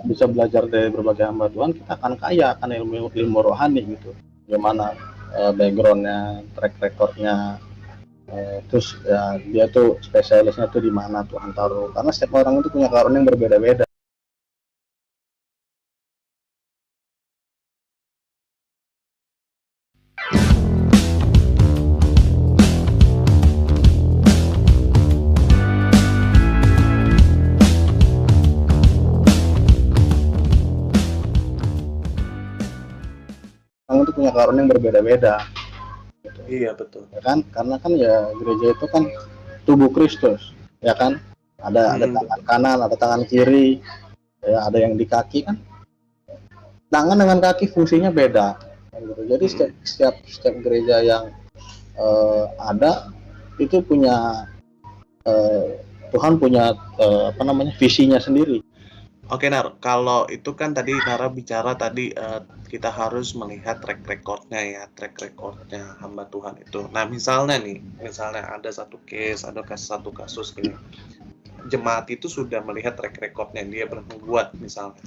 bisa belajar dari berbagai hamba Tuhan, kita akan kaya akan ilmu rohani gitu. Gimana backgroundnya, track recordnya, terus ya dia tuh spesialisnya tuh di mana Tuhan taruh. Karena setiap orang itu punya karunia yang berbeda-beda. Orang itu punya karunia yang berbeda-beda. Gitu. Iya betul. Ya kan? Karena kan ya gereja itu kan tubuh Kristus, ya kan? Ada tangan kanan, ada tangan kiri, ya ada yang di kaki kan. Tangan dengan kaki fungsinya beda. Gitu. Jadi setiap gereja yang ada itu punya Tuhan punya visinya sendiri. Oke Nar, kalau itu kan tadi Nara bicara tadi kita harus melihat track recordnya hamba Tuhan itu. Nah misalnya ada satu case, ada satu kasus gini, jemaat itu sudah melihat track recordnya dia berbuat misalnya,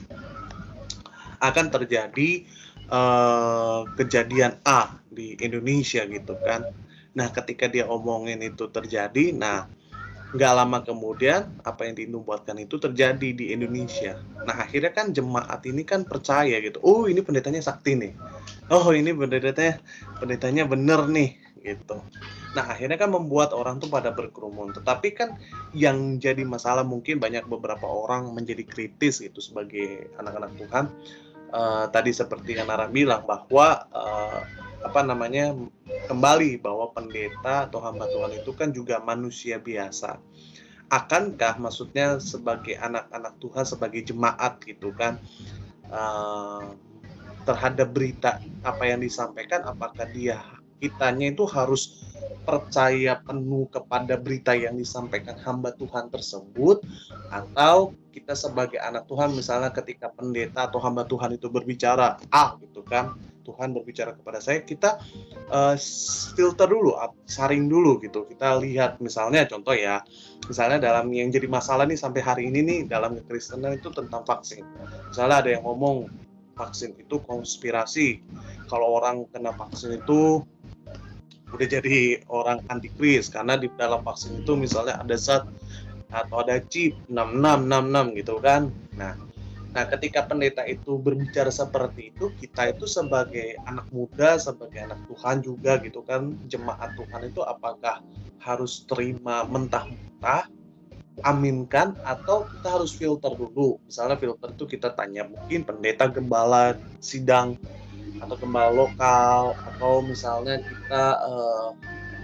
akan terjadi kejadian A di Indonesia gitu kan. Nah ketika dia omongin itu terjadi, nah nggak lama kemudian apa yang dinubuatkan itu terjadi di Indonesia. Nah akhirnya kan jemaat ini kan percaya gitu, oh ini pendetanya sakti nih, oh ini pendetanya bener nih gitu. Nah akhirnya kan membuat orang tuh pada berkerumun. Tetapi kan yang jadi masalah mungkin banyak beberapa orang menjadi kritis gitu sebagai anak-anak Tuhan. Tadi seperti yang Nara bilang bahwa kembali bahwa pendeta atau hamba Tuhan itu kan juga manusia biasa. Akankah maksudnya sebagai anak-anak Tuhan, sebagai jemaat gitu kan, terhadap berita apa yang disampaikan, apakah kitanya itu harus percaya penuh kepada berita yang disampaikan hamba Tuhan tersebut, atau kita sebagai anak Tuhan misalnya ketika pendeta atau hamba Tuhan itu berbicara gitu kan, Tuhan berbicara kepada saya, kita filter dulu, saring dulu gitu, kita lihat misalnya contoh ya, misalnya dalam yang jadi masalah nih sampai hari ini nih dalam kekristenan itu tentang vaksin. Misalnya ada yang ngomong vaksin itu konspirasi, kalau orang kena vaksin itu udah jadi orang antikris karena di dalam vaksin itu misalnya ada zat atau ada chip 6666 gitu kan. Nah ketika pendeta itu berbicara seperti itu, kita itu sebagai anak muda, sebagai anak Tuhan juga gitu kan, jemaat Tuhan itu apakah harus terima mentah-mentah, aminkan, atau kita harus filter dulu? Misalnya filter itu kita tanya mungkin pendeta gembala sidang atau gembala lokal, atau misalnya kita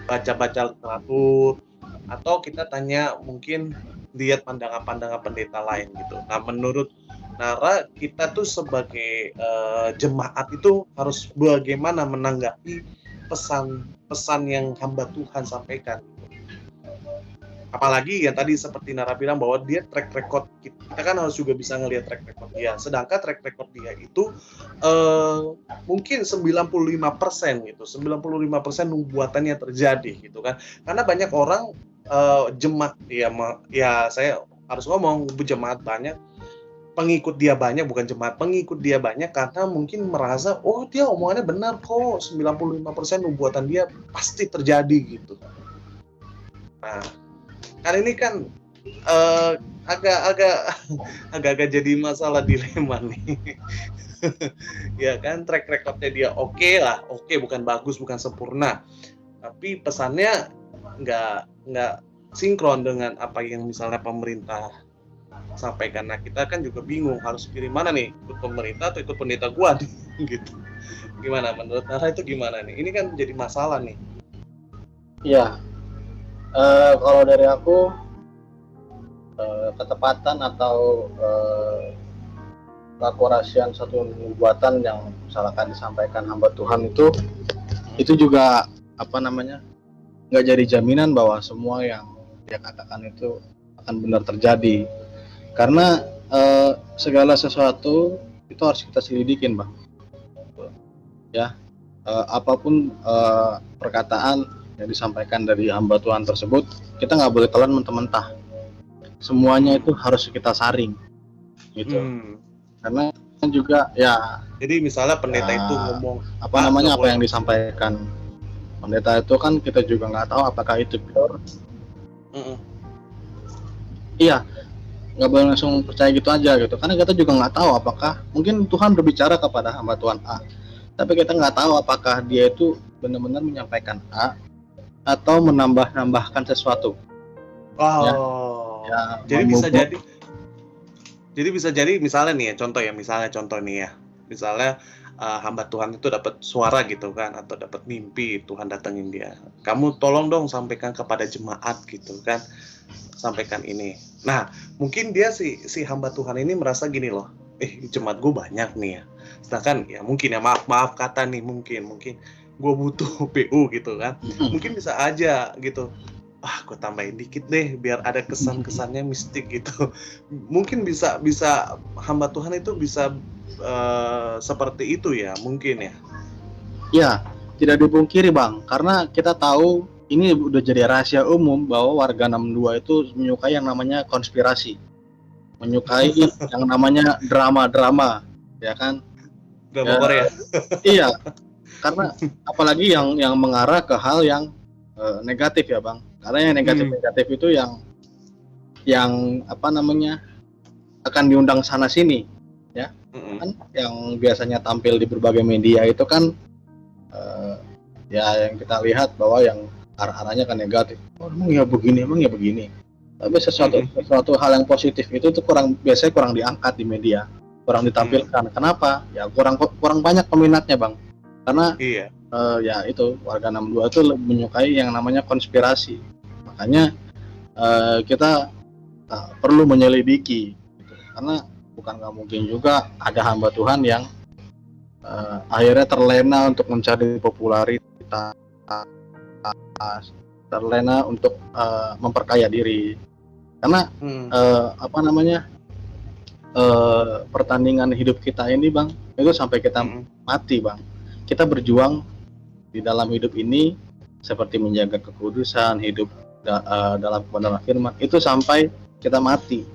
baca-baca literatur, atau kita tanya mungkin lihat pandangan-pandangan pendeta lain gitu. Nah menurut Nara, kita tuh sebagai jemaat itu harus bagaimana menanggapi pesan-pesan yang hamba Tuhan sampaikan. Apalagi yang tadi seperti Nara bilang bahwa dia track record, kita kan harus juga bisa ngelihat track record dia. Sedangkan track record dia itu mungkin 95% gitu, 95% nubuatannya terjadi gitu kan. Karena banyak orang jemaat ya saya harus ngomong jemaat banyak, pengikut dia banyak, bukan jemaat, pengikut dia banyak karena mungkin merasa oh dia omongannya benar kok, 95% nubuatan dia pasti terjadi gitu. Nah kan ini kan agak jadi masalah dilema nih. Ya kan, track recordnya dia oke lah, bukan bagus, bukan sempurna, tapi pesannya nggak sinkron dengan apa yang misalnya pemerintah sampaikan. Nah kita kan juga bingung harus pilih mana nih, ikut pemerintah atau ikut pendeta gua nih gitu. Gimana menurut Nara itu gimana nih? Ini kan jadi masalah nih. Iya. Kalau dari aku ketepatan atau keakurasian satu nubuatan yang misalkan disampaikan hamba Tuhan itu juga nggak jadi jaminan bahwa semua yang dia katakan itu akan benar terjadi, karena segala sesuatu itu harus kita selidikin, Bang. Ya, apapun perkataan yang disampaikan dari hamba Tuhan tersebut, kita nggak boleh telan mentah-mentah. Semuanya itu harus kita saring. gitu. Hmm. Karena juga ya Jadi misalnya pendeta Ya, itu ngomong, apa "Pak, namanya nggak apa boleh yang begini." disampaikan pendeta itu kan kita juga nggak tahu apakah itu pure. Mm-mm. Iya, nggak boleh langsung percaya gitu aja gitu, karena kita juga nggak tahu apakah mungkin Tuhan berbicara kepada hamba Tuhan A, tapi kita nggak tahu apakah dia itu benar-benar menyampaikan A atau menambahkan sesuatu ya, Oh, ya jadi jadi bisa jadi misalnya nih ya, contoh nih ya, misalnya hamba Tuhan itu dapat suara gitu kan, atau dapat mimpi Tuhan datengin dia. Kamu tolong dong sampaikan kepada jemaat gitu kan, sampaikan ini. Nah, mungkin dia si hamba Tuhan ini merasa gini loh, jemaat gue banyak nih ya. Sedangkan ya mungkin ya maaf kata nih mungkin gue butuh PU gitu kan. Mungkin bisa aja gitu. Gue tambahin dikit deh biar ada kesan-kesannya mistik gitu. Mungkin bisa hamba Tuhan itu bisa seperti itu ya, mungkin ya. ya tidak dipungkiri Bang, karena kita tahu ini udah jadi rahasia umum bahwa warga 62 itu menyukai yang namanya konspirasi, menyukai yang namanya drama-drama, ya kan? Drama Ya, Korea. iya, karena apalagi yang mengarah ke hal yang negatif ya Bang. Karena yang negatif-negatif itu yang apa namanya akan diundang sana sini, ya. Kan yang biasanya tampil di berbagai media itu kan ya yang kita lihat bahwa yang arah-arahnya kan negatif. Oh, emang ya begini. Tapi sesuatu hal yang positif itu tuh biasanya kurang diangkat di media, kurang ditampilkan. Kenapa? Ya kurang banyak peminatnya Bang. Karena Iya. ya itu warga 62 itu menyukai yang namanya konspirasi. Makanya kita perlu menyelidiki gitu. Karena bukan nggak mungkin juga ada hamba Tuhan yang akhirnya terlena untuk mencari popularitas, terlena untuk memperkaya diri. Karena apa namanya pertandingan hidup kita ini Bang, itu sampai kita mati Bang. Kita berjuang di dalam hidup ini seperti menjaga kekudusan, hidup dalam kebenaran firman itu sampai kita mati.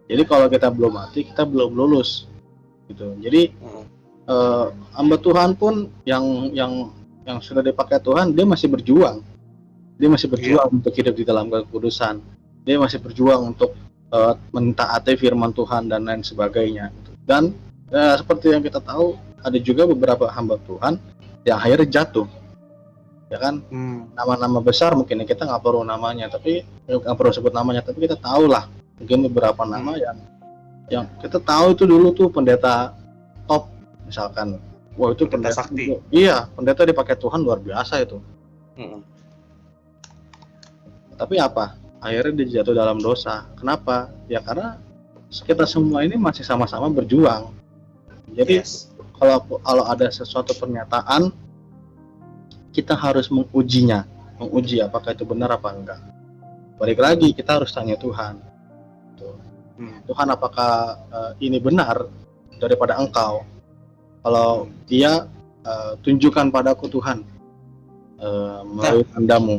Jadi kalau kita belum mati, kita belum lulus gitu. Jadi hamba Tuhan pun yang sudah dipakai Tuhan, dia masih berjuang. Dia masih berjuang untuk hidup di dalam kekudusan. Dia masih berjuang untuk mentaati firman Tuhan dan lain sebagainya. Dan seperti yang kita tahu, ada juga beberapa hamba Tuhan yang akhirnya jatuh, ya kan? Nama-nama besar mungkin kita nggak perlu namanya, tapi nggak perlu sebut namanya, tapi kita tahu lah mungkin beberapa nama yang kita tahu itu dulu tuh pendeta top misalkan. Wah itu pendeta sakti. Iya, pendeta dipakai Tuhan luar biasa itu. Tapi apa? Akhirnya dia jatuh dalam dosa. Kenapa? Ya karena kita semua ini masih sama-sama berjuang. Jadi kalau ada sesuatu pernyataan, kita harus menguji apakah itu benar apa enggak. Balik lagi kita harus tanya Tuhan. Tuhan apakah ini benar daripada Engkau? Kalau dia tunjukkan padaku Tuhan melalui tandamu.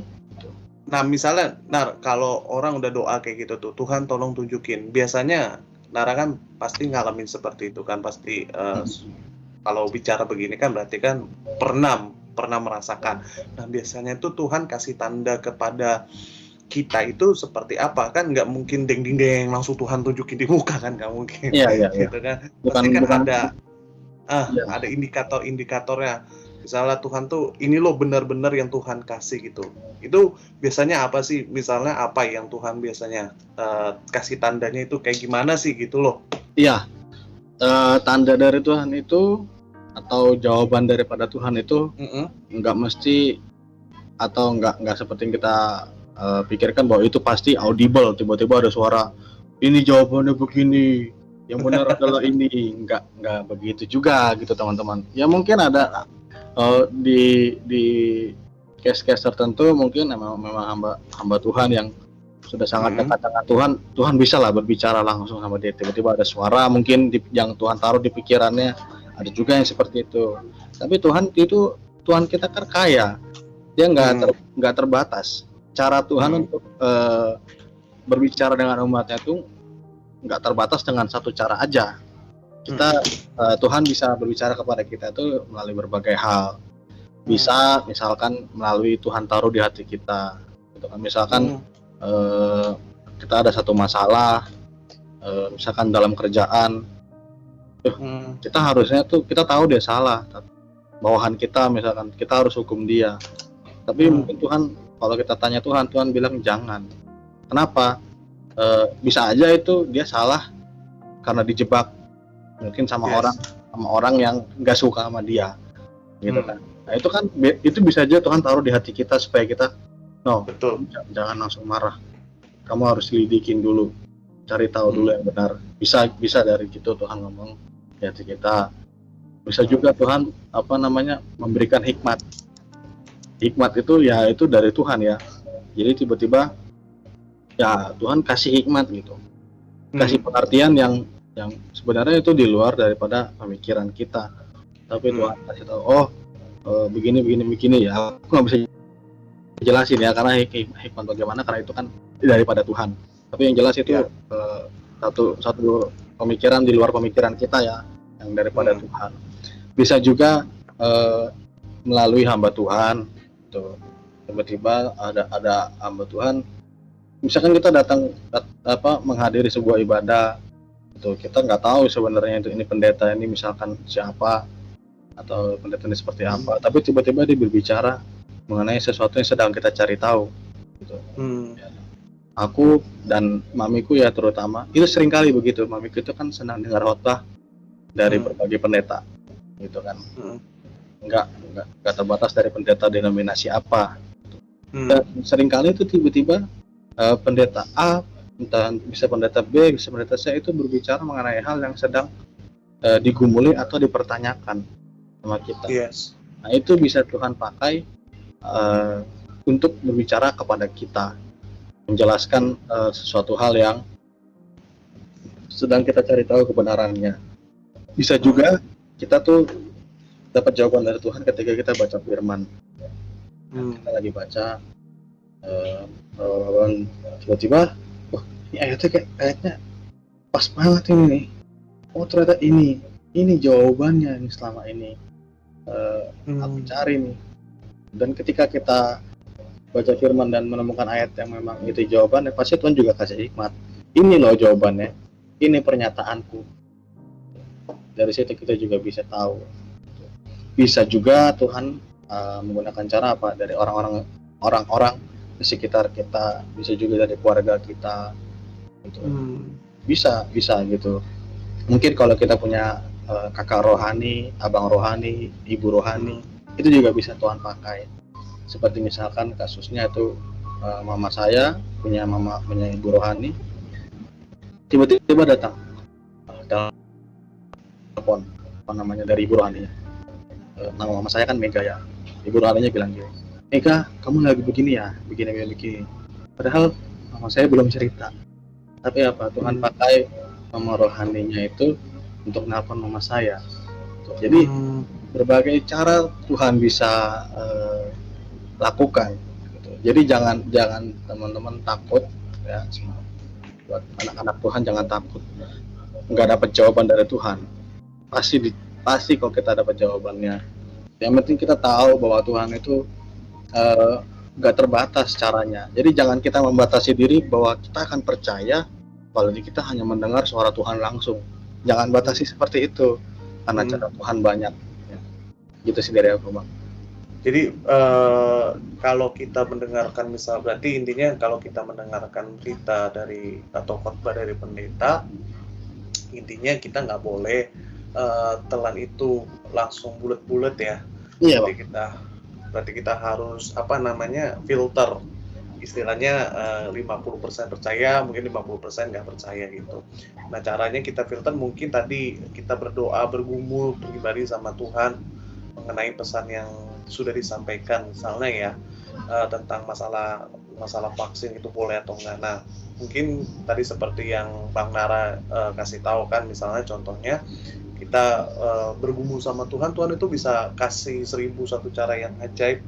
Nah misalnya, kalau orang udah doa kayak gitu tuh, Tuhan tolong tunjukin. Biasanya Nara kan pasti ngalamin seperti itu kan, pasti kalau bicara begini kan berarti kan pernah merasakan. Nah biasanya tuh Tuhan kasih tanda kepada kita itu seperti apa? Kan nggak mungkin deng langsung Tuhan tunjukin di muka kan, nggak mungkin. Iya. Gitu kan. Pasti kan ada indikator-indikatornya. Misalnya Tuhan tuh ini loh benar-benar yang Tuhan kasih gitu. Itu biasanya apa sih? Misalnya apa yang Tuhan biasanya kasih tandanya itu kayak gimana sih gitu loh? Iya, tanda dari Tuhan itu atau jawaban daripada Tuhan itu nggak mesti atau nggak seperti yang kita pikirkan bahwa itu pasti audible. Tiba-tiba ada suara ini jawabannya begini, yang benar adalah ini. Nggak begitu juga gitu teman-teman. Ya mungkin ada di case-case tertentu mungkin memang hamba Tuhan yang sudah sangat dekat dengan Tuhan bisa lah berbicara langsung sama dia. Tiba-tiba ada suara mungkin yang Tuhan taruh di pikirannya. Ada juga yang seperti itu. Tapi Tuhan kita kan kaya, dia nggak terbatas. Cara Tuhan untuk berbicara dengan umatnya itu nggak terbatas dengan satu cara aja. Kita Tuhan bisa berbicara kepada kita itu melalui berbagai hal. Bisa misalkan melalui Tuhan taruh di hati kita. Gitu kan. Misalkan kita ada satu masalah, misalkan dalam kerjaan, kita harusnya tuh kita tahu dia salah, bawahan kita misalkan kita harus hukum dia. Tapi mungkin Tuhan, kalau kita tanya Tuhan, Tuhan bilang jangan. Kenapa? Bisa aja itu dia salah karena dijebak mungkin sama orang yang nggak suka sama dia, gitu kan. Nah itu kan itu bisa aja Tuhan taruh di hati kita supaya kita betul, jangan langsung marah. Kamu harus lidikin dulu, cari tahu dulu yang benar. Bisa dari gitu Tuhan ngomong di hati kita. Bisa juga Tuhan memberikan hikmat. Hikmat itu ya itu dari Tuhan ya. Jadi tiba-tiba ya Tuhan kasih hikmat gitu. Kasih pengertian yang sebenarnya itu di luar daripada pemikiran kita. Tapi Tuhan kasih tahu, begini ya. Aku nggak bisa jelasin ya karena hikmat bagaimana, karena itu kan daripada Tuhan. Tapi yang jelas itu satu pemikiran di luar pemikiran kita ya, yang daripada Tuhan. Bisa juga melalui hamba Tuhan. Tuh, tiba-tiba ada hamba Tuhan, misalkan kita datang menghadiri sebuah ibadah, tuh kita nggak tahu sebenarnya ini pendeta ini misalkan siapa atau pendeta ini seperti apa, tapi tiba-tiba dia berbicara mengenai sesuatu yang sedang kita cari tahu. Gitu. Aku dan mamiku ya terutama itu sering kali begitu. Mamiku itu kan senang dengar khotbah dari berbagai pendeta, gitu kan. Nggak terbatas dari pendeta denominasi apa. Seringkali itu tiba-tiba pendeta A, entah bisa pendeta B, bisa pendeta C itu berbicara mengenai hal yang sedang digumuli atau dipertanyakan sama kita. Nah itu bisa Tuhan pakai untuk berbicara kepada kita, menjelaskan sesuatu hal yang sedang kita cari tahu kebenarannya. Bisa juga kita tuh dapat jawaban dari Tuhan ketika kita baca firman. Kita lagi baca, tiba-tiba, ini ayatnya pas banget ini nih. Oh ternyata ini jawabannya ini selama ini aku cari nih. Dan ketika kita baca firman dan menemukan ayat yang memang itu jawabannya, pasti Tuhan juga kasih hikmat. Ini loh jawabannya, ini pernyataanku. Dari situ kita juga bisa tahu. Bisa juga Tuhan menggunakan cara apa dari orang-orang di sekitar kita, bisa juga dari keluarga kita, gitu. Bisa gitu. Mungkin kalau kita punya kakak rohani, abang rohani, ibu rohani, itu juga bisa Tuhan pakai. Seperti misalkan kasusnya itu mama saya punya ibu rohani, tiba-tiba datang telepon dari ibu rohaninya. Nama mama saya kan Mega ya. Ibu rohaninya bilang gini, Mega, kamu lagi begini ya, begini. Padahal mama saya belum cerita. Tapi apa, Tuhan pakai mama rohaninya itu untuk nelpon mama saya. Jadi berbagai cara Tuhan bisa lakukan. Gitu. Jadi jangan teman-teman takut ya. Buat anak-anak Tuhan jangan takut. Nggak dapat jawaban dari Tuhan. Pasti kalau kita dapat jawabannya. Yang penting kita tahu bahwa Tuhan itu nggak terbatas caranya. Jadi jangan kita membatasi diri bahwa kita akan percaya kalau kita hanya mendengar suara Tuhan langsung. Jangan batasi seperti itu, karena cara Tuhan banyak. Ya. Gitu sih dari aku, Bang. Jadi kalau kita mendengarkan, misal berarti intinya kalau kita mendengarkan berita dari atau khotbah dari pendeta, intinya kita nggak boleh telan itu langsung bulat-bulat ya. Iya, berarti kita harus filter, istilahnya 50% percaya, mungkin 50% nggak percaya gitu. Nah caranya kita filter mungkin tadi kita berdoa, bergumul pribadi sama Tuhan mengenai pesan yang sudah disampaikan, misalnya ya tentang masalah vaksin itu boleh atau enggak. Nah mungkin tadi seperti yang Bang Nara kasih tahu kan, misalnya contohnya kita bergumul sama Tuhan itu bisa kasih 1001 cara yang ajaib,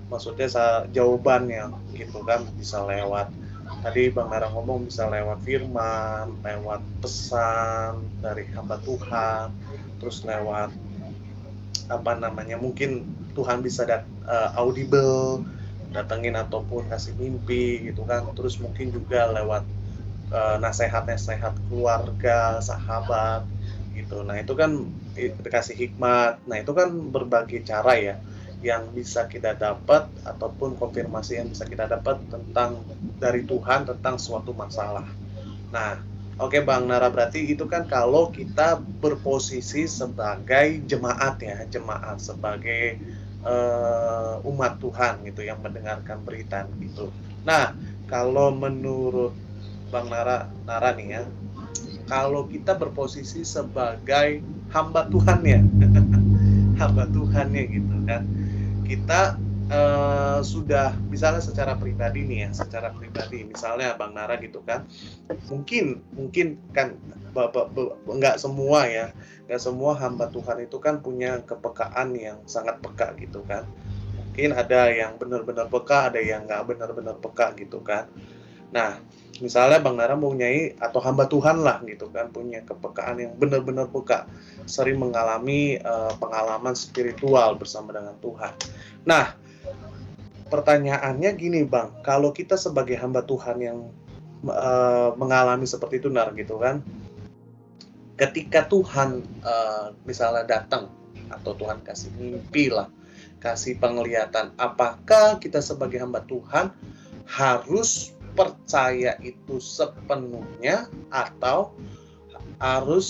maksudnya jawabannya gitu kan, bisa lewat Tadi Bang Nara ngomong bisa lewat firman, lewat pesan dari hamba Tuhan, terus lewat apa namanya, mungkin Tuhan bisa audible datengin ataupun kasih mimpi gitu kan, terus mungkin juga lewat nasihat-nasihat keluarga, sahabat gitu. Nah, itu kan dikasih hikmat. Nah, itu kan berbagai cara ya yang bisa kita dapat ataupun konfirmasi yang bisa kita dapat tentang dari Tuhan tentang suatu masalah. Nah, oke Bang Nara, berarti itu kan kalau kita berposisi sebagai jemaat ya, jemaat sebagai umat Tuhan gitu yang mendengarkan berita gitu. Nah, kalau menurut Bang Nara nih ya, kalau kita berposisi sebagai hamba Tuhan ya, hamba Tuhan ya gitu kan, kita sudah misalnya secara pribadi nih ya, secara pribadi misalnya Bang Nara gitu kan, mungkin kan nggak semua ya, nggak semua hamba Tuhan itu kan punya kepekaan yang sangat peka gitu kan, mungkin ada yang benar-benar peka, ada yang nggak benar-benar peka gitu kan. Nah, misalnya Bang Nara mempunyai atau hamba Tuhan lah gitu kan, punya kepekaan yang benar-benar peka, sering mengalami pengalaman spiritual bersama dengan Tuhan. Nah, pertanyaannya gini Bang, kalau kita sebagai hamba Tuhan yang mengalami seperti itu Nar gitu kan, ketika Tuhan misalnya datang atau Tuhan kasih mimpi lah, kasih penglihatan, apakah kita sebagai hamba Tuhan harus percaya itu sepenuhnya atau harus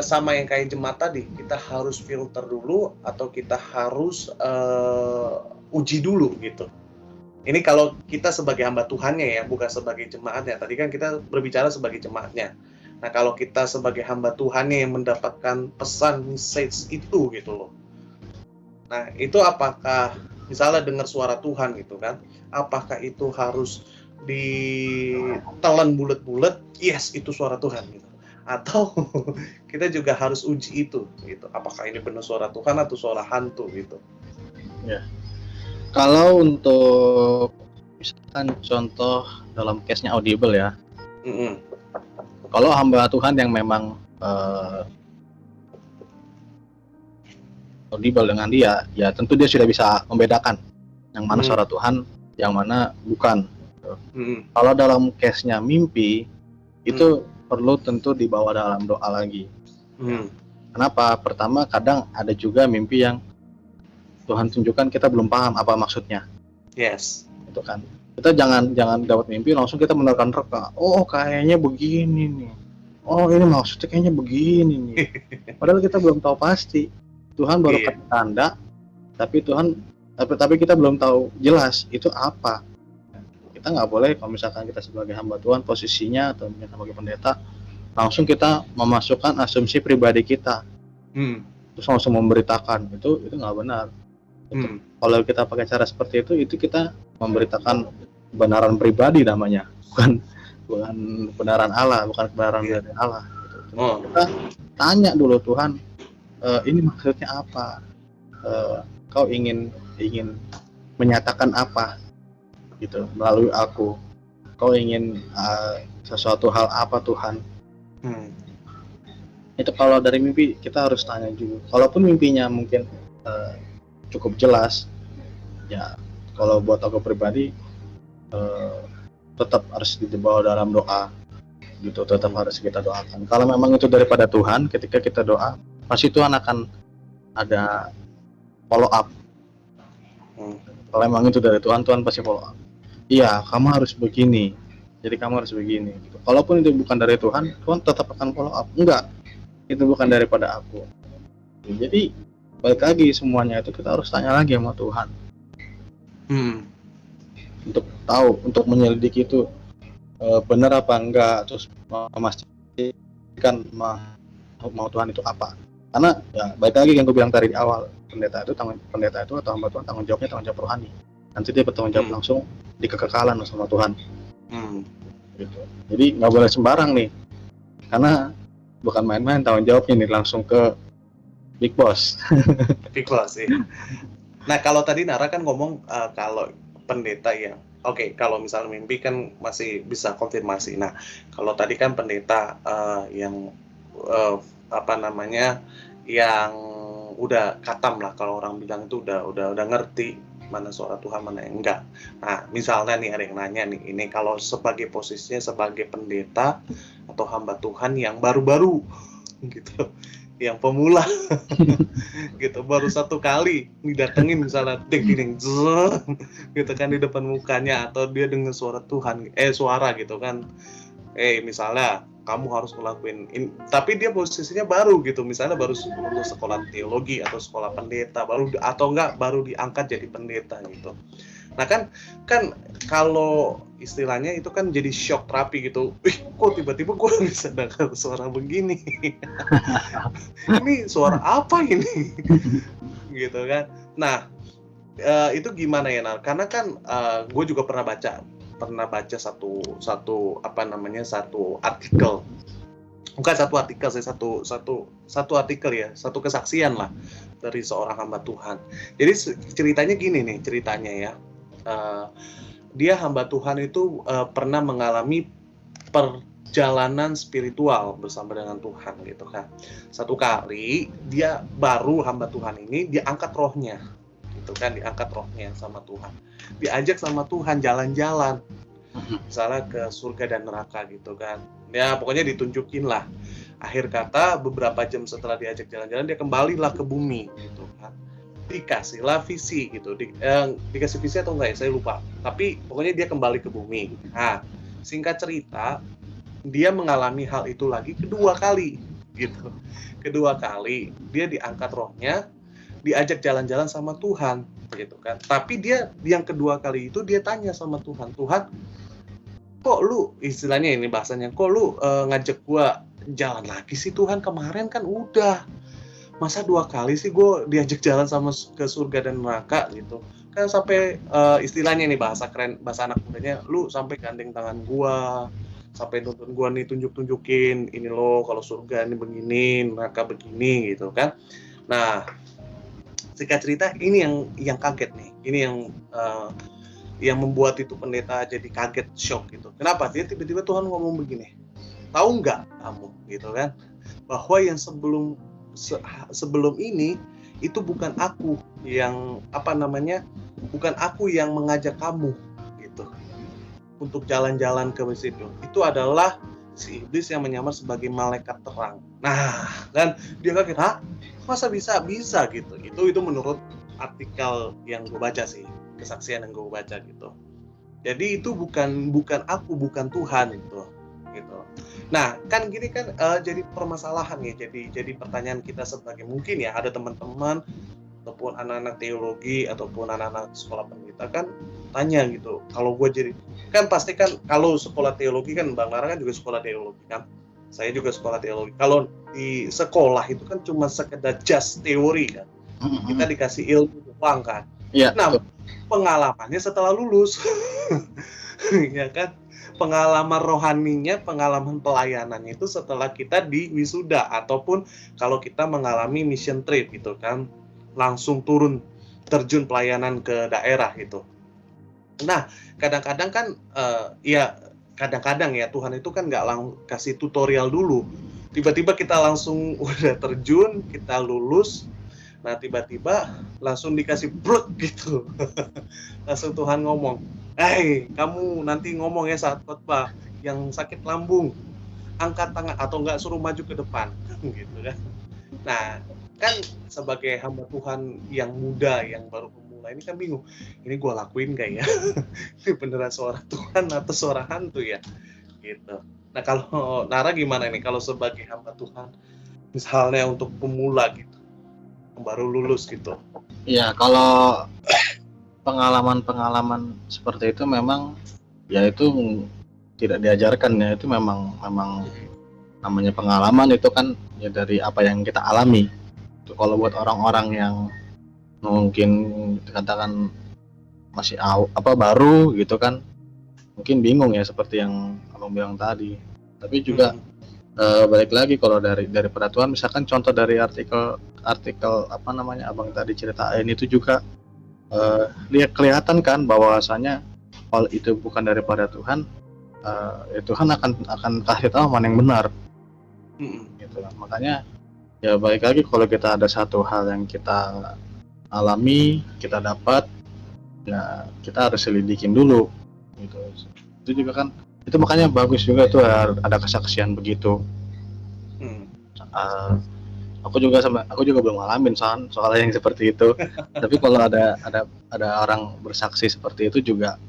sama yang kayak jemaat tadi, kita harus filter dulu atau kita harus uji dulu gitu. Ini kalau kita sebagai hamba Tuhannya ya, bukan sebagai jemaatnya. Tadi kan kita berbicara sebagai jemaatnya. Nah, kalau kita sebagai hamba Tuhannya yang mendapatkan pesan message itu gitu loh. Nah, itu apakah misalnya dengar suara Tuhan gitu kan, apakah itu harus ditelan bulat-bulat, yes itu suara Tuhan gitu, atau kita juga harus uji itu gitu, apakah ini benar suara Tuhan atau suara hantu gitu ya. Kalau untuk misalkan contoh dalam case-nya audible ya, kalau hamba Tuhan yang memang audible dengan dia, ya tentu dia sudah bisa membedakan yang mana suara Tuhan, yang mana bukan. Kalau dalam case-nya mimpi, itu perlu tentu dibawa dalam doa lagi. Kenapa? Pertama, kadang ada juga mimpi yang Tuhan tunjukkan kita belum paham apa maksudnya. Yes. Itu kan. Kita jangan dapat mimpi langsung kita menerka-nerka. Oh, kayaknya begini nih. Oh, ini maksudnya kayaknya begini nih. Padahal kita belum tahu pasti. Tuhan baru kasih tanda, tapi kita belum tahu jelas itu apa. Kita nggak boleh kalau misalkan kita sebagai hamba Tuhan posisinya atau sebagai pendeta langsung kita memasukkan asumsi pribadi kita, terus langsung memberitakan itu nggak benar. Kalau kita pakai cara seperti itu kita memberitakan kebenaran pribadi namanya, bukan kebenaran Allah, bukan kebenaran dari Allah. Gitu. Kita tanya dulu Tuhan, ini maksudnya apa? Kau ingin menyatakan apa? Gitu melalui aku, kau ingin sesuatu hal apa Tuhan? Itu kalau dari mimpi kita harus tanya juga. Kalaupun mimpinya mungkin cukup jelas, ya kalau buat aku pribadi tetap harus dibawa dalam doa, gitu. Tetap harus kita doakan. Kalau memang itu daripada Tuhan, ketika kita doa, pasti Tuhan akan ada follow up. Kalau memang itu dari Tuhan, Tuhan pasti follow up. Iya, kamu harus begini. Jadi kamu harus begini. Gitu. Kalaupun itu bukan dari Tuhan, Tuhan tetap akan follow up. Enggak, itu bukan daripada aku. Jadi balik lagi semuanya itu kita harus tanya lagi sama Tuhan. Untuk tahu, untuk menyelidiki itu benar apa enggak, terus memastikan mau Tuhan itu apa. Karena ya balik lagi yang gue bilang tadi di awal, pendeta itu atau hamba Tuhan tanggung jawab rohani. Nanti dia bertanggung jawab langsung di kekekalan sama Tuhan. Gitu. Jadi nggak boleh sembarang nih, karena bukan main-main tanggung jawabnya nih, langsung ke big boss. Big boss ya. Nah kalau tadi Nara kan ngomong kalau pendeta yang Oke, kalau misalnya mimpi kan masih bisa konfirmasi. Nah, kalau tadi kan pendeta yang eh, apa namanya, yang udah katam lah, kalau orang bilang itu udah ngerti mana suara Tuhan mana yang enggak. Nah, misalnya nih ada yang nanya nih, ini kalau sebagai posisinya sebagai pendeta atau hamba Tuhan yang baru-baru gitu, yang pemula gitu, baru satu kali didatengin misalnya ding ding ding zeng, gitu kan di depan mukanya, atau dia dengar suara Tuhan suara gitu kan, misalnya kamu harus ngelakuin ini, tapi dia posisinya baru gitu, misalnya baru lulus sekolah teologi atau sekolah pendeta baru, atau enggak baru diangkat jadi pendeta gitu. Nah kan kan kalau istilahnya itu kan jadi shock terapi gitu. Kok tiba-tiba gue bisa dengar suara begini? Ini suara apa ini? Gitu kan. Nah, itu gimana ya, Nar? Karena kan gue juga pernah baca satu apa namanya, satu artikel, bukan satu artikel sih, satu artikel ya, satu kesaksian lah dari seorang hamba Tuhan. Jadi ceritanya gini nih, ceritanya ya, dia hamba Tuhan itu pernah mengalami perjalanan spiritual bersama dengan Tuhan gitu kan. Satu kali dia baru hamba Tuhan ini diangkat rohnya gitu kan, diangkat rohnya sama Tuhan, diajak sama Tuhan jalan-jalan, misalnya ke surga dan neraka gitu kan, ya pokoknya ditunjukin lah. Akhir kata beberapa jam setelah diajak jalan-jalan, dia kembalilah ke bumi gitu kan, dikasihlah visi gitu, dikasih visi atau enggak ya saya lupa, tapi pokoknya dia kembali ke bumi. Nah, singkat cerita, dia mengalami hal itu lagi kedua kali gitu. Kedua kali dia diangkat rohnya, diajak jalan-jalan sama Tuhan gitu kan. Tapi dia yang kedua kali itu dia tanya sama Tuhan, Tuhan, kok lu, istilahnya ini bahasanya, kok lu ngajak gua jalan lagi sih Tuhan, kemarin kan udah, masa dua kali sih gue diajak jalan sama ke surga dan neraka gitu kan, sampai istilahnya nih, bahasa keren, bahasa anak mudanya, lu sampai gandeng tangan gua, sampai nonton gua nih, tunjukin ini loh, kalau surga ini begini, neraka begini gitu kan. Nah, singkat cerita, ini yang kaget nih, ini yang membuat itu pendeta jadi kaget, shock gitu. Kenapa? Dia tiba-tiba Tuhan ngomong begini, tahu nggak kamu gitu kan, bahwa yang sebelum ini itu bukan aku yang apa namanya, bukan aku yang mengajak kamu gitu untuk jalan-jalan ke situ. Itu adalah si iblis yang menyamar sebagai malaikat terang. Nah, kan dia kaget, hah? Masa bisa gitu. Itu menurut artikel yang gue baca sih, kesaksian yang gue baca gitu. Jadi itu bukan aku, bukan Tuhan gitu. Nah, kan gini kan jadi permasalahan ya, jadi pertanyaan kita sebagai, mungkin ya ada teman-teman ataupun anak-anak teologi ataupun anak-anak sekolah pendeta kan tanya gitu, kalau gue jadi, kan pasti kan kalau sekolah teologi kan, Bang Lara kan juga sekolah teologi kan, saya juga sekolah teologi. Kalau di sekolah itu kan cuma sekedar just teori kan, kita dikasih ilmu doang kan. Iya. Nah, pengalamannya setelah lulus, ya kan, pengalaman rohaninya, pengalaman pelayanannya itu setelah kita di wisuda, ataupun kalau kita mengalami mission trip gitu kan, langsung turun terjun pelayanan ke daerah gitu. Nah, kadang-kadang kan kadang-kadang ya Tuhan itu kan nggak kasih tutorial dulu, tiba-tiba kita langsung udah terjun, kita lulus. Nah, tiba-tiba langsung dikasih brut gitu. Langsung Tuhan ngomong, kamu nanti ngomong ya saat khotbah, yang sakit lambung angkat tangan, atau enggak suruh maju ke depan gitu kan. Nah, kan sebagai hamba Tuhan yang muda, yang baru pemula ini kan bingung, ini gue lakuin gak ya? Ini beneran suara Tuhan atau suara hantu ya gitu. Nah, kalau Nara gimana nih kalau sebagai hamba Tuhan, misalnya untuk pemula gitu, baru lulus gitu? Ya, kalau pengalaman seperti itu memang ya itu tidak diajarkan ya, itu memang namanya pengalaman itu kan ya dari apa yang kita alami. Itu kalau buat orang-orang yang mungkin dikatakan masih baru gitu kan, mungkin bingung ya seperti yang abang bilang tadi. Tapi juga balik lagi kalau dari peraturan, misalkan contoh dari artikel apa namanya abang tadi ceritain itu juga lihat kelihatan kan bahwasanya kalau itu bukan daripada Tuhan, ya Tuhan akan kasih tahu mana yang benar gitu. Makanya ya balik lagi, kalau kita ada satu hal yang kita alami, kita dapat, ya kita harus selidikin dulu gitu. Itu juga kan, itu makanya bagus juga tuh ada kesaksian begitu. Aku juga belum ngalamin soal yang seperti itu. Tapi kalau ada orang bersaksi seperti itu juga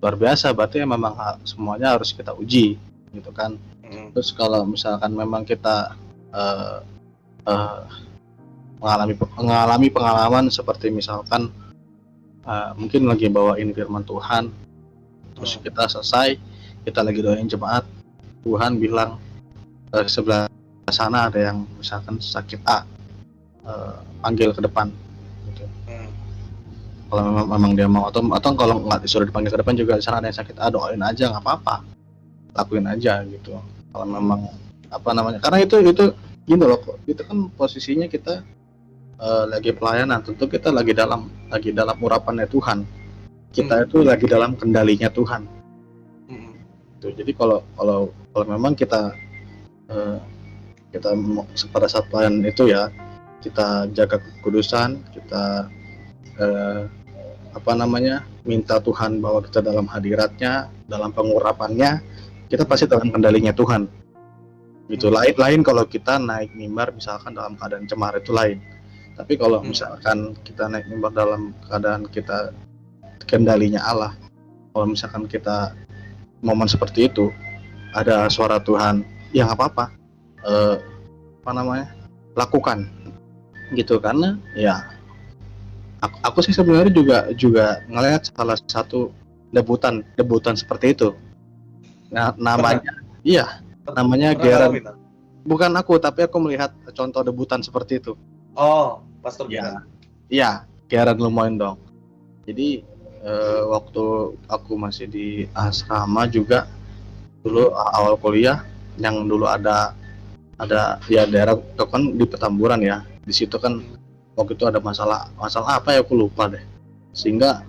luar biasa, berarti ya memang semuanya harus kita uji gitu kan. Terus kalau misalkan memang kita mengalami pengalaman seperti misalkan mungkin lagi bawain firman Tuhan, terus kita selesai, kita lagi doain jemaat, Tuhan bilang sebelah sana ada yang misalkan sakit A, panggil ke depan gitu. Kalau memang dia mau, atau kalau nggak disuruh dipanggil ke depan juga, di sana ada yang sakit A, doain aja, nggak apa-apa, lakuin aja gitu. Kalau memang karena itu gini loh, itu kan posisinya kita lagi pelayanan, tentu kita lagi dalam urapannya Tuhan, kita itu lagi dalam kendalinya Tuhan. Tuh, jadi kalau memang kita pada saat pelayanan itu ya, kita jaga kekudusan, kita minta Tuhan bahwa kita dalam hadiratnya, dalam pengurapannya, kita pasti dalam kendalinya Tuhan gitu. Lain kalau kita naik mimbar misalkan dalam keadaan cemar, itu lain. Tapi kalau misalkan kita naik mimbar dalam keadaan kita kendalinya Allah, kalau misalkan kita momen seperti itu ada suara Tuhan, ya nggak apa-apa, lakukan gitu. Karena ya aku sih sebenarnya juga ngelihat salah satu debutan seperti itu. Nah, namanya Gerard. Bukan aku, tapi aku melihat contoh debutan seperti itu. Oh, Pastor Gerard. Iya, Gerard Lemoyne dong. Jadi waktu aku masih di asrama juga dulu, awal kuliah, yang dulu ada ya daerah itu kan di Petamburan ya. Di situ kan waktu itu ada masalah apa ya, aku lupa deh. Sehingga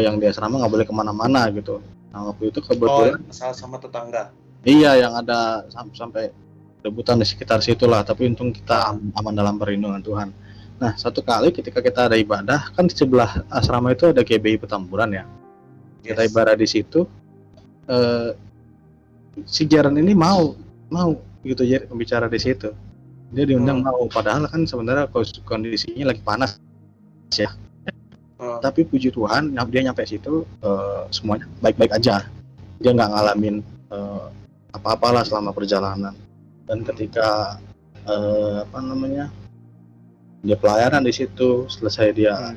yang di asrama nggak boleh kemana-mana gitu. Nah, waktu itu kebetulan masalah sama tetangga. Iya, yang ada sampai rebutan di sekitar situlah. Tapi untung kita aman dalam perlindungan Tuhan. Nah, satu kali ketika kita ada ibadah, kan di sebelah asrama itu ada GBI Petamburan ya. Kita ibadah di situ. Si Jaran ini mau gitu ya pembicara di situ. Dia diundang mau, padahal kan sebenarnya kondisinya lagi panas ya. Tapi puji Tuhan, dia nyampe situ semuanya baik-baik aja. Dia nggak ngalamin apa-apalah selama perjalanan. Dan ketika dia pelayanan di situ, selesai dia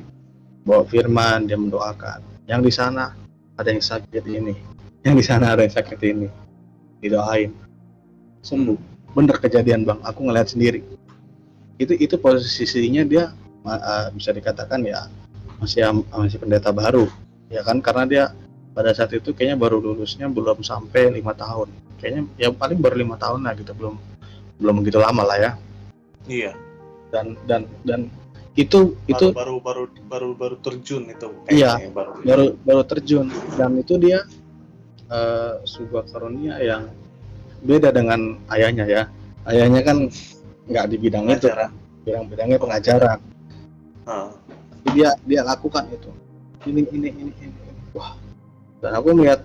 bawa firman, dia mendoakan. Yang di sana ada yang sakit ini, yang di sana ada yang sakit ini, didoain, sembuh. Bener kejadian Bang, aku ngeliat sendiri. Itu posisinya dia bisa dikatakan ya masih pendeta baru, ya kan, karena dia pada saat itu kayaknya baru lulusnya belum sampai 5 tahun, kayaknya ya paling baru 5 tahun lah gitu, belum begitu lama lah ya. Iya. Dan itu baru terjun itu. Iya, baru terjun, dan itu dia sebuah karunia yang beda dengan ayahnya ya. Ayahnya kan nggak di bidang pengajaran. Itu, bidangnya pengajaran. Dia lakukan itu. Ini. Wah. Dan aku melihat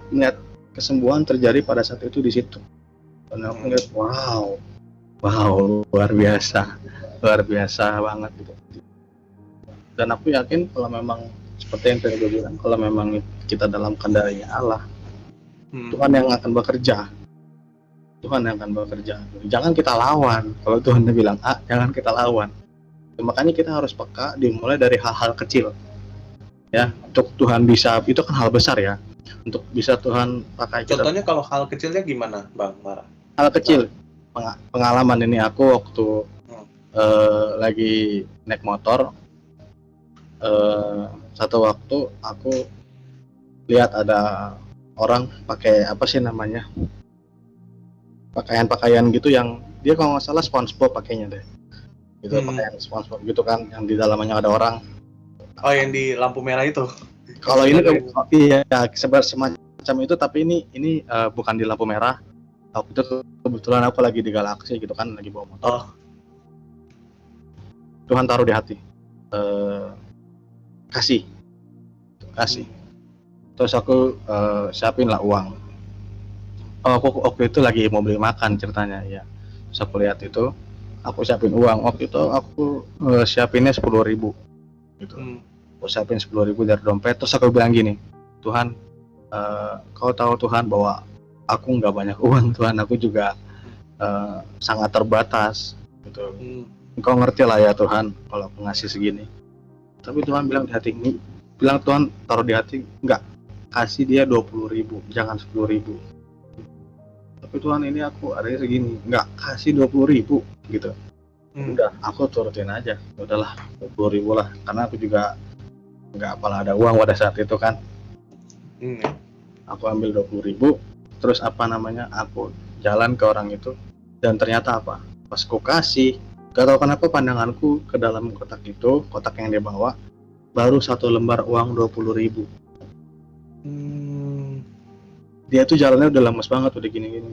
kesembuhan terjadi pada saat itu di situ. Dan aku melihat wow, luar biasa banget gitu. Dan aku yakin kalau memang seperti yang tadi gue bilang, kalau memang kita dalam kendalinya Allah, Tuhan yang akan bekerja. Jangan kita lawan. Kalau Tuhan bilang A, jangan kita lawan. Makanya kita harus peka, dimulai dari hal-hal kecil. Ya, untuk Tuhan bisa, itu kan hal besar ya. Untuk bisa Tuhan pakai kita. Contohnya kalau hal kecilnya gimana, Bang Mara? Hal kecil, pengalaman ini aku waktu lagi naik motor, satu waktu aku lihat ada orang pakai apa sih namanya, pakaian gitu yang dia kalau nggak salah SpongeBob pakainya deh, gitu. Pakaian SpongeBob gitu kan, yang di dalamnya ada orang. Oh, yang di lampu merah itu? Kalau ini Sebagai- iya semacam itu, tapi ini bukan di lampu merah. Waktu itu kebetulan aku lagi di Galaxy gitu kan, lagi bawa motor. Oh, Tuhan taruh di hati, kasih. Terus aku siapin lah uang. Aku waktu itu lagi mau beli makan ceritanya ya. Terus aku lihat itu, aku siapin uang. Waktu itu aku siapinnya 10.000 gitu. Aku siapin 10.000 dari dompet. Terus aku bilang gini, Tuhan, kau tahu Tuhan bahwa aku nggak banyak uang Tuhan, aku juga sangat terbatas gitu. Engkau ngerti lah ya Tuhan kalau aku ngasih segini. Tapi Tuhan bilang di hati ini, Tuhan taruh di hati, enggak, kasih dia 20.000, jangan 10.000. Tapi Tuhan ini aku adanya segini, enggak, kasih 20.000 gitu. Udah, aku turutin aja, udahlah 20.000 lah, karena aku juga nggak apalah ada uang pada saat itu kan. Aku ambil 20.000, terus aku jalan ke orang itu, dan ternyata apa, pas aku kasih, gak tahu kenapa pandanganku ke dalam kotak itu, kotak yang dia bawa, baru 1 lembar uang 20.000. Dia tuh jalannya udah lemes banget, udah gini-gini,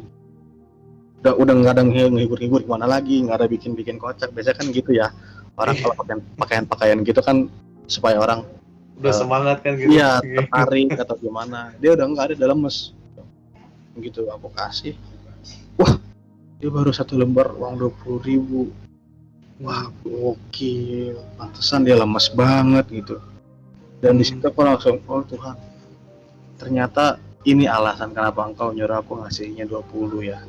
udah nggak ada ngehibur-ngibur kemana lagi, nggak ada bikin kocak. Biasanya kan gitu ya, orang kalau pakaian gitu kan supaya orang udah semangat kan gitu. Iya, tertarik atau gimana. Dia udah nggak ada, udah lemes gitu. Aku kasih, wah, dia baru 1 lembar uang 20.000. Wah, gokil, pantesan dia lemes banget gitu. Dan di situ aku langsung, oh Tuhan, ternyata ini alasan kenapa Engkau nyuruh aku ngasihnya 20 ya.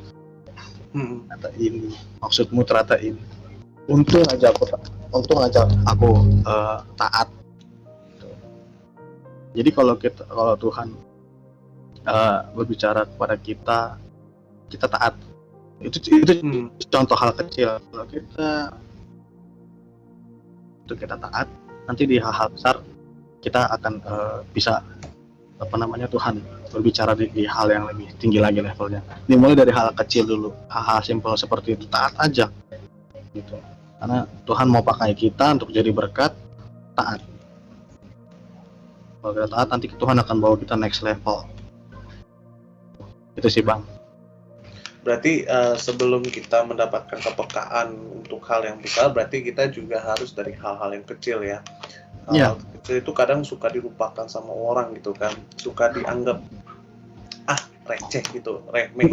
Ternyata ini, maksudmu ternyata ini. Untung aja aku taat. Jadi kalau Tuhan berbicara kepada kita taat. Itu contoh hal kecil. Kalau kita taat, nanti di hal-hal besar kita akan bisa Tuhan berbicara di hal yang lebih tinggi lagi levelnya. Dimulai dari hal kecil dulu, hal-hal simpel seperti itu, taat aja gitu. Karena Tuhan mau pakai kita untuk jadi berkat, taat. Kalau kita taat, nanti Tuhan akan bawa kita next level. Itu sih Bang. Berarti sebelum kita mendapatkan kepekaan untuk hal yang besar, berarti kita juga harus dari hal-hal yang kecil ya. Hal kecil itu kadang suka dilupakan sama orang gitu kan, suka dianggap receh gitu, remeh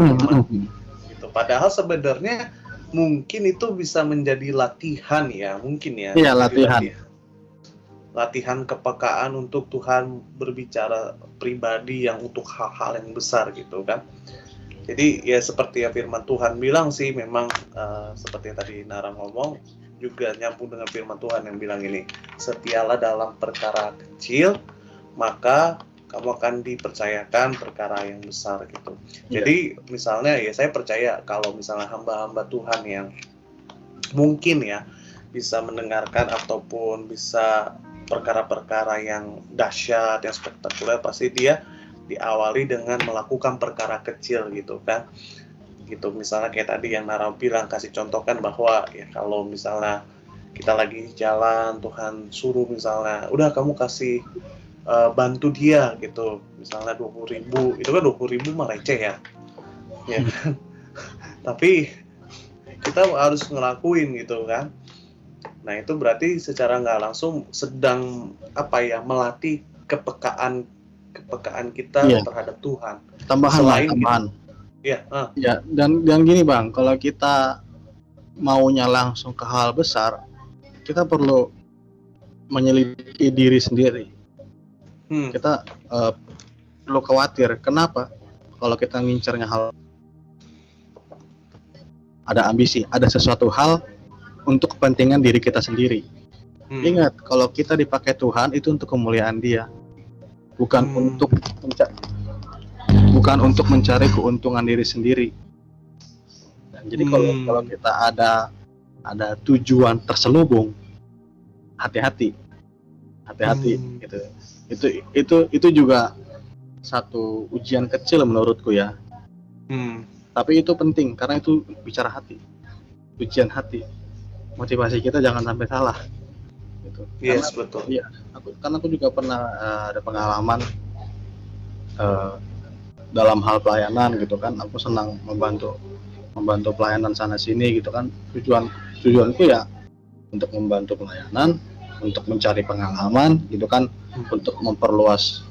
gitu. Padahal sebenarnya mungkin itu bisa menjadi latihan ya, mungkin ya. Iya, latihan kepekaan untuk Tuhan berbicara pribadi yang untuk hal-hal yang besar gitu kan. Jadi ya seperti yang firman Tuhan bilang sih, memang seperti yang tadi Nara ngomong, juga nyambung dengan firman Tuhan yang bilang ini, setialah dalam perkara kecil, maka kamu akan dipercayakan perkara yang besar gitu. Jadi misalnya ya saya percaya kalau misalnya hamba-hamba Tuhan yang mungkin ya bisa mendengarkan ataupun bisa perkara-perkara yang dahsyat, yang spektakuler, pasti dia diawali dengan melakukan perkara kecil gitu kan. Gitu, misalnya kayak tadi yang Nara bilang, kasih contoh kan bahwa ya kalau misalnya kita lagi jalan, Tuhan suruh misalnya, udah kamu kasih bantu dia gitu, misalnya 20.000, itu kan 20.000 mah receh ya kan? Tapi kita harus ngelakuin gitu kan. Nah itu berarti secara nggak langsung sedang melatih kepekaan kita terhadap Tuhan. Tambahan. Ya, dan gini Bang, kalau kita maunya langsung ke hal besar, kita perlu menyelidiki diri sendiri. Kita perlu khawatir. Kenapa? Kalau kita ngincernya hal, ada ambisi, ada sesuatu hal untuk kepentingan diri kita sendiri. Ingat, kalau kita dipakai Tuhan itu untuk kemuliaan Dia, bukan untuk mencari keuntungan diri sendiri. Dan jadi kalau kita ada tujuan terselubung, hati-hati gitu. Itu juga satu ujian kecil menurutku ya. Tapi itu penting karena itu bicara hati, ujian hati. Motivasi kita jangan sampai salah. gitu. Karena Yes, betul. iya, aku juga pernah ada pengalaman eh, dalam hal pelayanan gitu kan. Aku senang membantu membantu pelayanan sana sini gitu kan. Tujuanku ya untuk membantu pelayanan, untuk mencari pengalaman gitu kan, untuk memperluas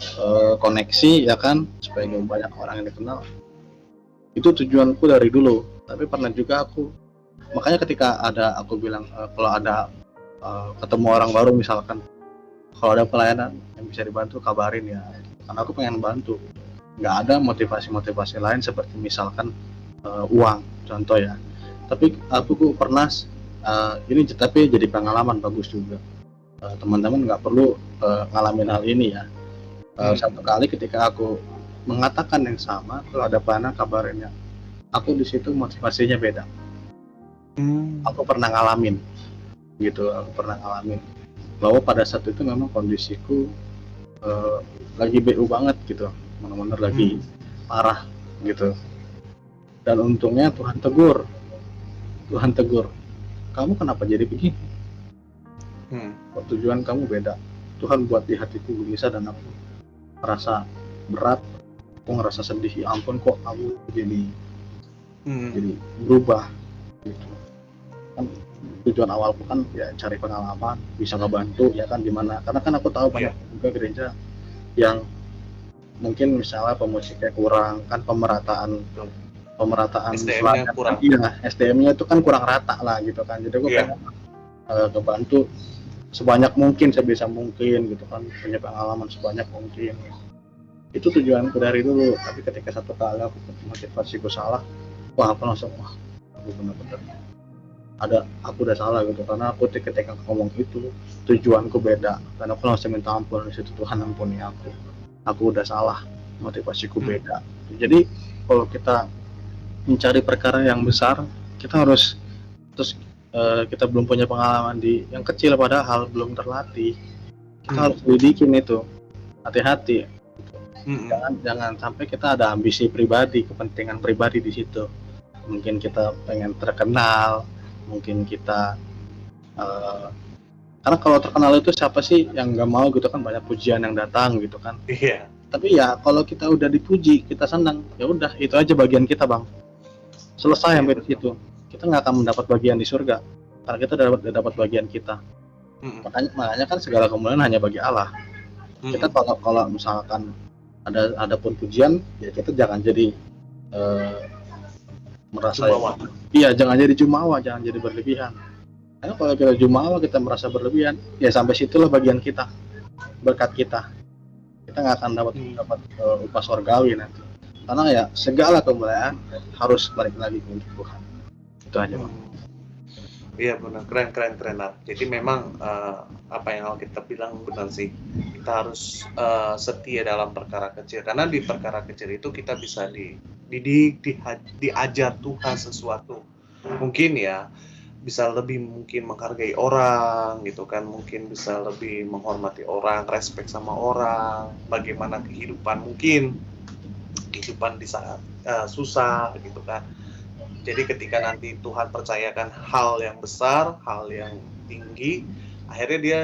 koneksi ya kan, supaya banyak orang yang dikenal. Itu tujuanku dari dulu. Tapi pernah juga aku, makanya ketika ada aku bilang kalau ada ketemu orang baru misalkan, kalau ada pelayanan yang bisa dibantu kabarin ya, karena aku pengen bantu. Nggak ada motivasi-motivasi lain seperti misalkan uang contoh ya. Tapi aku pernah ini tapi jadi pengalaman bagus juga. Teman-teman nggak perlu ngalamin hal ini ya. Satu kali ketika aku mengatakan yang sama, kalau ada pelayanan kabarin ya, aku di situ motivasinya beda. Aku pernah ngalamin gitu, bahwa pada saat itu memang kondisiku lagi BU banget gitu, benar-benar lagi parah gitu. Dan untungnya Tuhan tegur, kamu kenapa jadi begini? Tujuan kamu beda. Tuhan buat di hatiku gelisah dan aku merasa berat, aku ngerasa sedih. Ya ampun, kok kamu jadi berubah gitu. Kan tujuan awalku kan ya cari pengalaman, bisa ngebantu ya kan, dimana karena kan aku tahu banyak juga gereja yang mungkin misalnya pemusiknya kurang kan, pemerataan SDM-nya kurang. Iya, SDM-nya itu kan kurang rata lah gitu kan. Jadi aku pengen ngebantu sebanyak mungkin, sebisa mungkin gitu kan, punya pengalaman sebanyak mungkin. Itu tujuanku dari dulu. Tapi ketika satu kali aku motivasiku salah, aku langsung aku benar-benar aku udah salah gitu, karena aku ketika ngomong itu tujuanku beda, dan aku langsung minta ampun di situ. Tuhan ampuni aku udah salah, motivasiku beda. Jadi kalau kita mencari perkara yang besar, kita harus kita belum punya pengalaman di yang kecil, padahal belum terlatih, kita harus lidikin itu, hati-hati. Jangan sampai kita ada ambisi pribadi, kepentingan pribadi di situ. Mungkin kita pengen terkenal, mungkin kita karena kalau terkenal itu siapa sih yang nggak mau gitu kan, banyak pujian yang datang gitu kan. Tapi ya kalau kita udah dipuji, kita senang, ya udah itu aja bagian kita, Bang. Selesai sampai di situ. Kita nggak akan mendapat bagian di surga karena kita dapat bagian kita. Makanya kan segala kemuliaan hanya bagi Allah. Kita kalau misalkan ada pun pujian, ya kita jangan jadi merasa jangan jadi jumawa, jangan jadi berlebihan. Karena kalau kita jumawa, kita merasa berlebihan, ya sampai situlah bagian kita, berkat kita nggak akan dapat upah surgawi nanti. Karena ya segala kemuliaan harus balik lagi untuk Tuhan. Itu aja, Bang. Iya benar, keren. Jadi memang apa yang kita bilang benar sih. Kita harus setia dalam perkara kecil, karena di perkara kecil itu kita bisa diajar Tuhan sesuatu. Mungkin ya bisa lebih mungkin menghargai orang gitu kan, mungkin bisa lebih menghormati orang, respect sama orang, bagaimana kehidupan di saat susah gitu kan. Jadi ketika nanti Tuhan percayakan hal yang besar, hal yang tinggi, akhirnya dia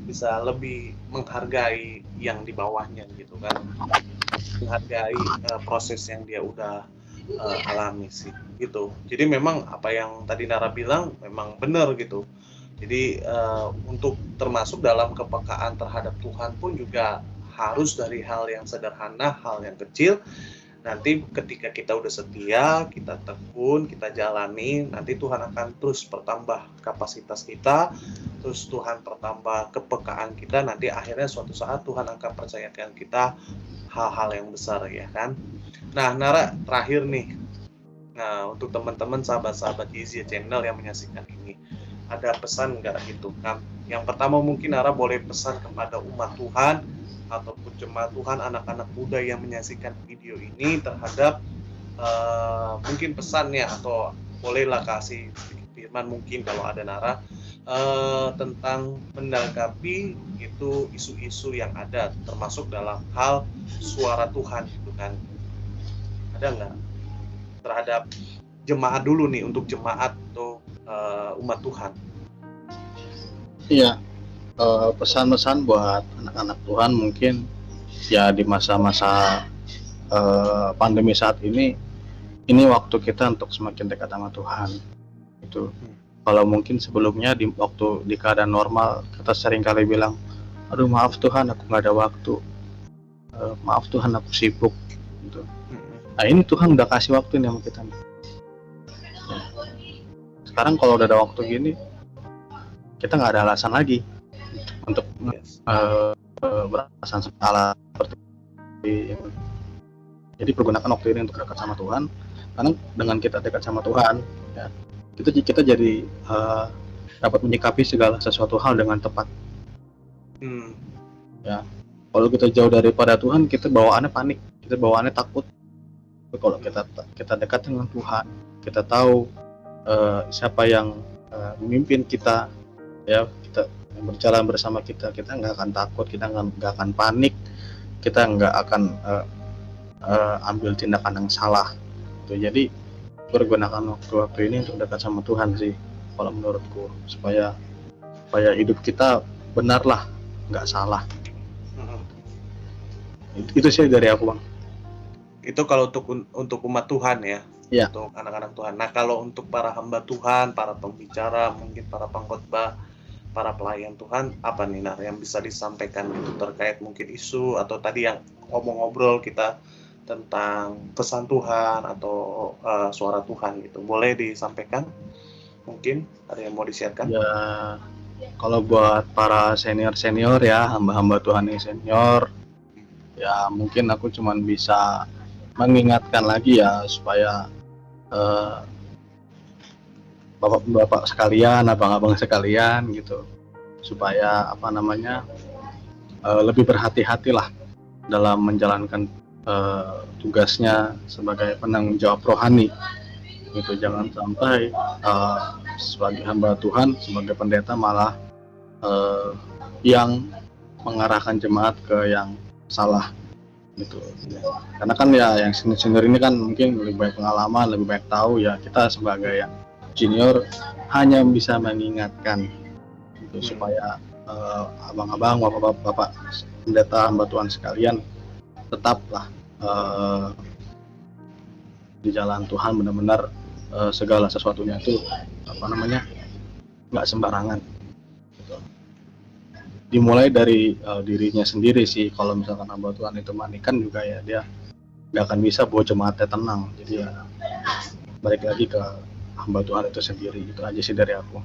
bisa lebih menghargai yang di bawahnya gitu kan, menghargai proses yang dia udah alami sih gitu. Jadi memang apa yang tadi Nara bilang memang benar gitu. Jadi untuk termasuk dalam kepekaan terhadap Tuhan pun juga harus dari hal yang sederhana, hal yang kecil. Nanti ketika kita udah setia, kita tekun, kita jalani, nanti Tuhan akan terus pertambah kapasitas kita, terus Tuhan pertambah kepekaan kita, nanti akhirnya suatu saat Tuhan akan percayakan kita hal-hal yang besar ya kan. Nah Nara, terakhir nih, untuk teman-teman sahabat-sahabat Easy Channel yang menyaksikan ini, ada pesan nggak gitu kan? Yang pertama mungkin Nara boleh pesan kepada umat Tuhan ataupun jemaat Tuhan, anak-anak muda yang menyaksikan video ini terhadap mungkin pesannya, atau bolehlah kasih firman mungkin kalau ada Nara tentang menanggapi itu isu-isu yang ada, termasuk dalam hal suara Tuhan gitu kan. Ada nggak terhadap jemaat dulu nih, untuk jemaat atau umat Tuhan? Iya, pesan-pesan buat anak-anak Tuhan mungkin ya di masa-masa pandemi saat ini waktu kita untuk semakin dekat sama Tuhan. Itu kalau mungkin sebelumnya di waktu di keadaan normal kita sering kali bilang, aduh maaf Tuhan aku nggak ada waktu, maaf Tuhan aku sibuk gitu. Nah ini Tuhan udah kasih waktu nih sama kita nih. Sekarang kalau udah ada waktu gini kita nggak ada alasan lagi untuk beralasan salah seperti itu. Jadi pergunakan waktu ini untuk dekat sama Tuhan, karena dengan kita dekat sama Tuhan ya, kita jadi dapat menyikapi segala sesuatu hal dengan tepat. Ya, kalau kita jauh daripada Tuhan kita bawaannya panik, kita bawaannya takut. Tapi kalau kita dekat dengan Tuhan, kita tahu siapa yang memimpin kita, ya kita berjalan bersama kita nggak akan takut, kita nggak akan panik, kita nggak akan ambil tindakan yang salah. Jadi pergunakan waktu ini untuk dekat sama Tuhan sih, kalau menurutku, supaya hidup kita benarlah, nggak salah. Itu sih dari aku, Bang. Itu kalau untuk umat Tuhan ya. Ya. Untuk anak-anak Tuhan. Nah, kalau untuk para hamba Tuhan, para pembicara, mungkin para pengkhotbah, para pelayan Tuhan, apa nih Nar yang bisa disampaikan itu terkait mungkin isu atau tadi yang ngobrol kita tentang pesan Tuhan atau suara Tuhan gitu. Boleh disampaikan? Mungkin ada yang mau disiarkan? Ya, kalau buat para senior ya, hamba-hamba Tuhan yang senior, ya mungkin aku cuman bisa mengingatkan lagi ya supaya bapak-bapak sekalian, abang-abang sekalian gitu, supaya lebih berhati-hatilah dalam menjalankan tugasnya sebagai penanggung jawab rohani gitu. Jangan sampai sebagai hamba Tuhan, sebagai pendeta malah yang mengarahkan jemaat ke yang salah gitu. Karena kan ya yang senior ini kan mungkin lebih banyak pengalaman, lebih banyak tahu ya. Kita sebagai yang junior hanya bisa mengingatkan gitu, supaya abang-abang, bapak-bapak pendeta, hamba Tuhan sekalian tetaplah di jalan Tuhan, benar-benar segala sesuatunya itu nggak sembarangan gitu. Dimulai dari dirinya sendiri sih. Kalau misalkan hamba Tuhan itu manikan juga ya, dia nggak akan bisa bawa jemaatnya tenang. Jadi ya balik lagi ke hamba Tuhan itu sendiri. Itu aja sih dari aku.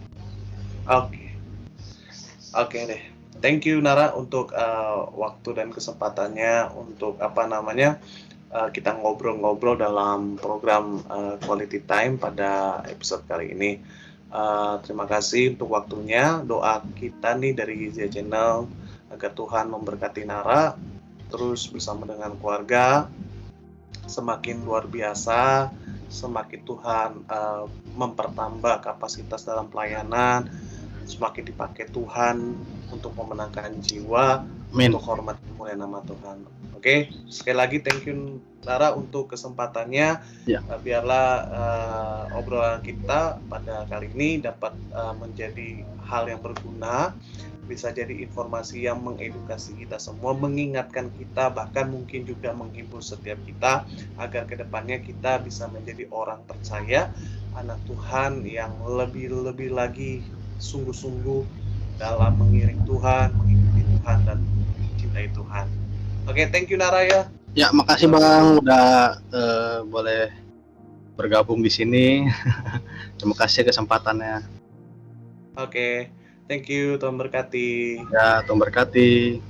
Oke deh. Thank you Nara untuk waktu dan kesempatannya untuk kita ngobrol-ngobrol dalam program Quality Time pada episode kali ini. Terima kasih untuk waktunya. Doa kita nih dari Gizia Channel agar Tuhan memberkati Nara terus bersama dengan keluarga semakin luar biasa, semakin Tuhan mempertambah kapasitas dalam pelayanan, semakin dipakai Tuhan untuk memenangkan jiwa. Amin. Untuk hormat kemuliaan nama Tuhan. Oke, sekali lagi thank you Nara untuk kesempatannya. Ya. Biarlah obrolan kita pada kali ini dapat menjadi hal yang berguna, bisa jadi informasi yang mengedukasi kita semua, mengingatkan kita, bahkan mungkin juga menghibur setiap kita agar kedepannya kita bisa menjadi orang percaya, anak Tuhan yang lebih lagi sungguh-sungguh dalam mengiring Tuhan, mengikuti Tuhan dan mencintai Tuhan. Oke, thank you Nara ya. Ya, makasih Bang udah boleh bergabung di sini. Terima kasih kesempatannya. Oke, thank you, Tuhan berkati. Ya, Tuhan berkati.